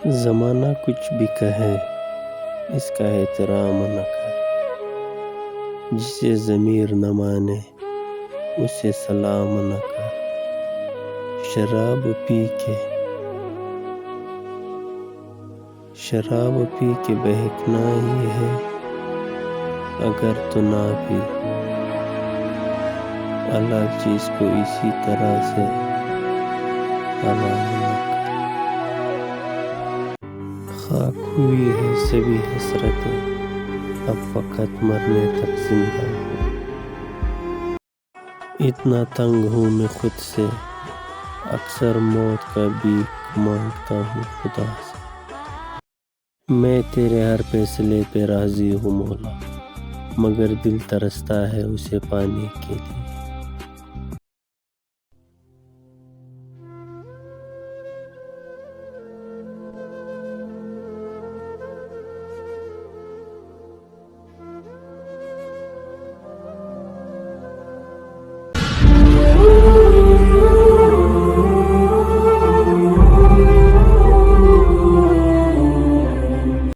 زمانہ کچھ بھی کہے اس کا احترام نہ کر، جسے ضمیر نہ مانے اسے سلام نہ کر۔ شراب پی کے بہکنا ہی ہے اگر تو نہ پی، الگ چیز کو اسی طرح سے حرام نہ کر۔ خاک ہوئی ہے سبھی حسرتیں، اب فقط مرنے تک زندہ ہوں۔ اتنا تنگ ہوں میں خود سے، اکثر موت کا بھیک مانگتا ہوں خدا سے۔ میں تیرے ہر فیصلے پہ راضی ہوں مولا، مگر دل ترستا ہے اسے پانے کے لیے۔